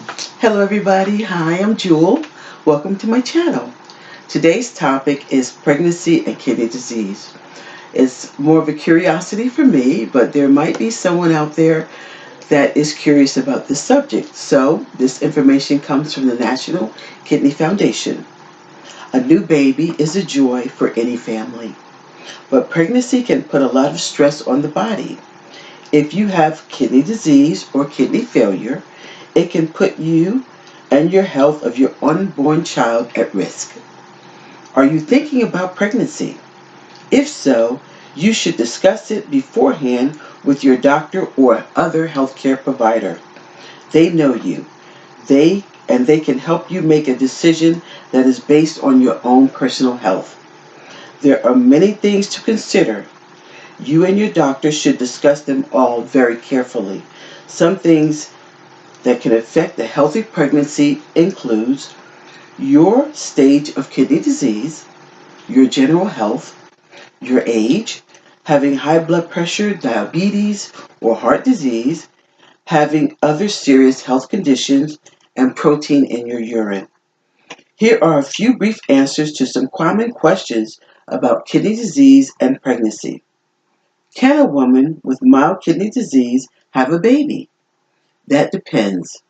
Hello everybody, hi, I'm Jewel. Welcome to my channel. Today's topic is pregnancy and kidney disease. It's more of a curiosity for me, but there might be someone out there that is curious about this subject. So this information comes from the National Kidney Foundation. A new baby is a joy for any family, but pregnancy can put a lot of stress on the body. If you have kidney disease or kidney failure, it can put you and your health of your unborn child at risk. Are you thinking about pregnancy? If so, you should discuss it beforehand with your doctor or other healthcare provider. They know you. They can help you make a decision that is based on your own personal health. There are many things to consider. You and your doctor should discuss them all very carefully. Some things that can affect a healthy pregnancy includes your stage of kidney disease, your general health, your age, having high blood pressure, diabetes, or heart disease, having other serious health conditions, and protein in your urine. Here are a few brief answers to some common questions about kidney disease and pregnancy. Can a woman with mild kidney disease have a baby? That depends.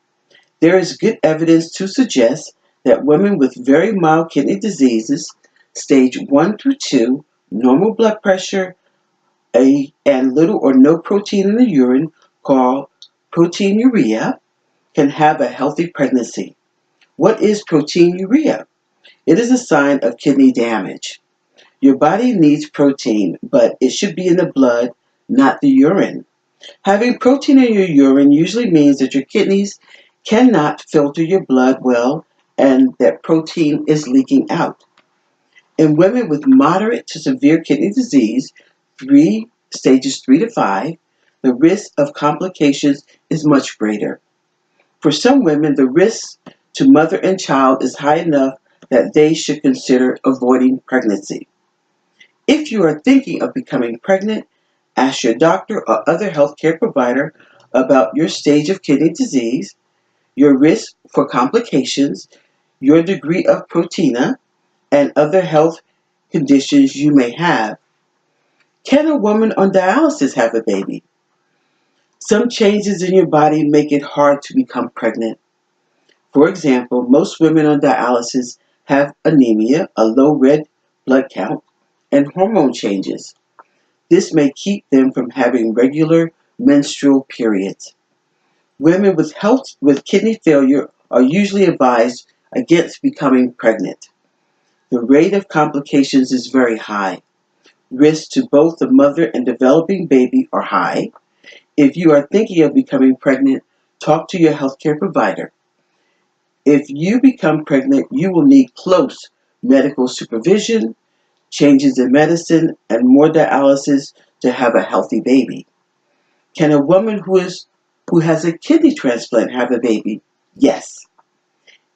There is good evidence to suggest that women with very mild kidney diseases, stage 1 through 2, normal blood pressure, and little or no protein in the urine, called proteinuria, can have a healthy pregnancy. What is proteinuria? It is a sign of kidney damage. Your body needs protein, but it should be in the blood, not the urine. Having protein in your urine usually means that your kidneys cannot filter your blood well and that protein is leaking out. In women with moderate to severe kidney disease, stages 3 to 5, the risk of complications is much greater. For some women, the risk to mother and child is high enough that they should consider avoiding pregnancy. If you are thinking of becoming pregnant, ask your doctor or other healthcare provider about your stage of kidney disease, your risk for complications, your degree of proteinuria, and other health conditions you may have. Can a woman on dialysis have a baby? Some changes in your body make it hard to become pregnant. For example, most women on dialysis have anemia, a low red blood count, and hormone changes. This may keep them from having regular menstrual periods. Women with kidney failure are usually advised against becoming pregnant. The rate of complications is very high. Risks to both the mother and developing baby are high. If you are thinking of becoming pregnant, talk to your healthcare provider. If you become pregnant, you will need close medical supervision, changes in medicine, and more dialysis to have a healthy baby. Can a woman who has a kidney transplant have a baby? Yes.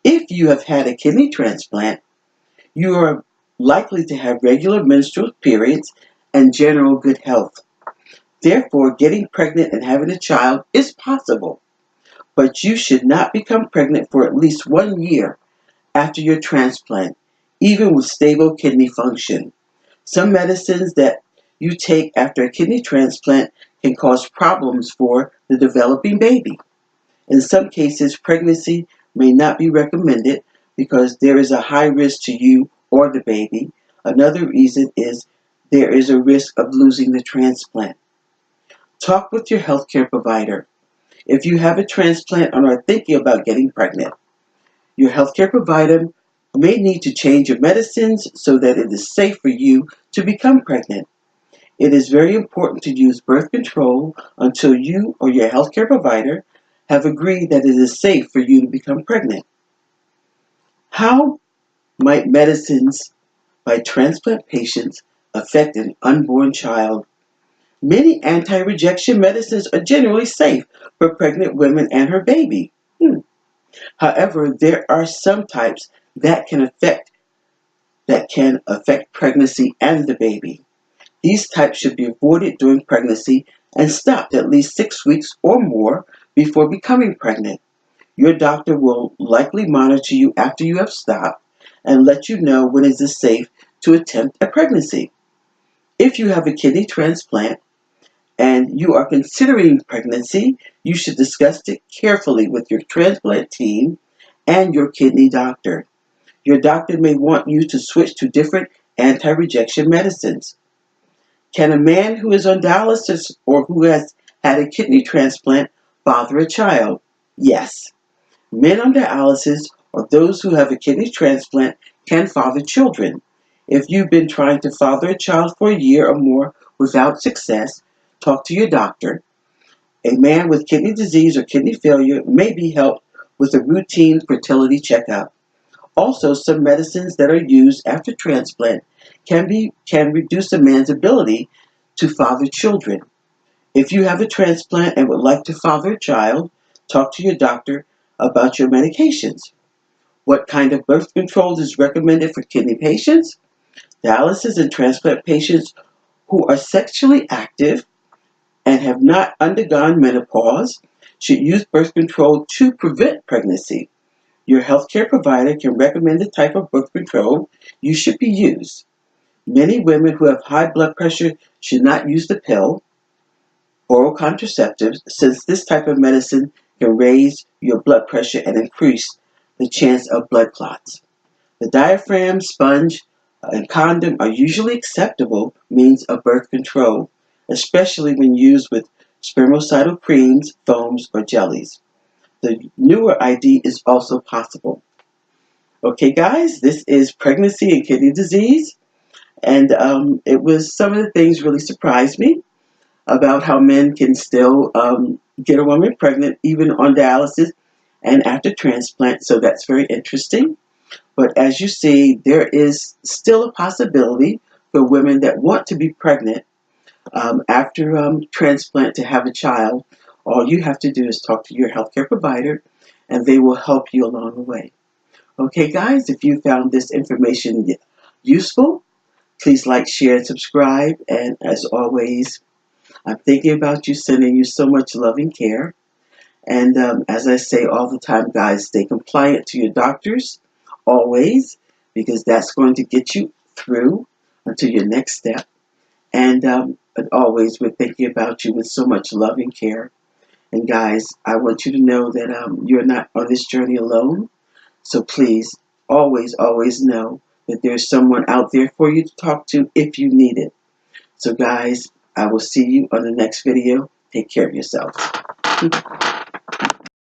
If you have had a kidney transplant, you are likely to have regular menstrual periods and general good health. Therefore, getting pregnant and having a child is possible, but you should not become pregnant for at least 1 year after your transplant, even with stable kidney function. Some medicines that you take after a kidney transplant can cause problems for the developing baby. In some cases, pregnancy may not be recommended because there is a high risk to you or the baby. Another reason is there is a risk of losing the transplant. Talk with your healthcare provider. If you have a transplant and are thinking about getting pregnant, your healthcare provider may need to change your medicines so that it is safe for you to become pregnant. It is very important to use birth control until you or your healthcare provider have agreed that it is safe for you to become pregnant. How might medicines by transplant patients affect an unborn child? Many anti-rejection medicines are generally safe for pregnant women and her baby. However, there are some types that can affect pregnancy and the baby. These types should be avoided during pregnancy and stopped at least 6 weeks or more before becoming pregnant. Your doctor will likely monitor you after you have stopped and let you know when it is safe to attempt a pregnancy. If you have a kidney transplant and you are considering pregnancy, you should discuss it carefully with your transplant team and your kidney doctor. Your doctor may want you to switch to different anti-rejection medicines. Can a man who is on dialysis or who has had a kidney transplant father a child? Yes. Men on dialysis or those who have a kidney transplant can father children. If you've been trying to father a child for a year or more without success, talk to your doctor. A man with kidney disease or kidney failure may be helped with a routine fertility checkup. Also, some medicines that are used after transplant can reduce a man's ability to father children. If you have a transplant and would like to father a child, talk to your doctor about your medications. What kind of birth control is recommended for kidney patients? Dialysis and transplant patients who are sexually active and have not undergone menopause should use birth control to prevent pregnancy. Your healthcare provider can recommend the type of birth control you should be used. Many women who have high blood pressure should not use the pill, oral contraceptives, since this type of medicine can raise your blood pressure and increase the chance of blood clots. The diaphragm, sponge, and condom are usually acceptable means of birth control, especially when used with spermicidal creams, foams, or jellies. The newer ID is also possible. Okay, guys, this is pregnancy and kidney disease, and it was some of the things really surprised me about how men can still get a woman pregnant even on dialysis and after transplant. So that's very interesting. But as you see, there is still a possibility for women that want to be pregnant after transplant to have a child. All you have to do is talk to your healthcare provider, and they will help you along the way. Okay, guys, if you found this information useful, please like, share, and subscribe. And as always, I'm thinking about you, sending you so much love and care. And as I say all the time, guys, stay compliant to your doctors always, because that's going to get you through until your next step. And always, we're thinking about you with so much love and care. And guys, I want you to know that you're not on this journey alone. So please, always, always know that there's someone out there for you to talk to if you need it. So guys, I will see you on the next video. Take care of yourself.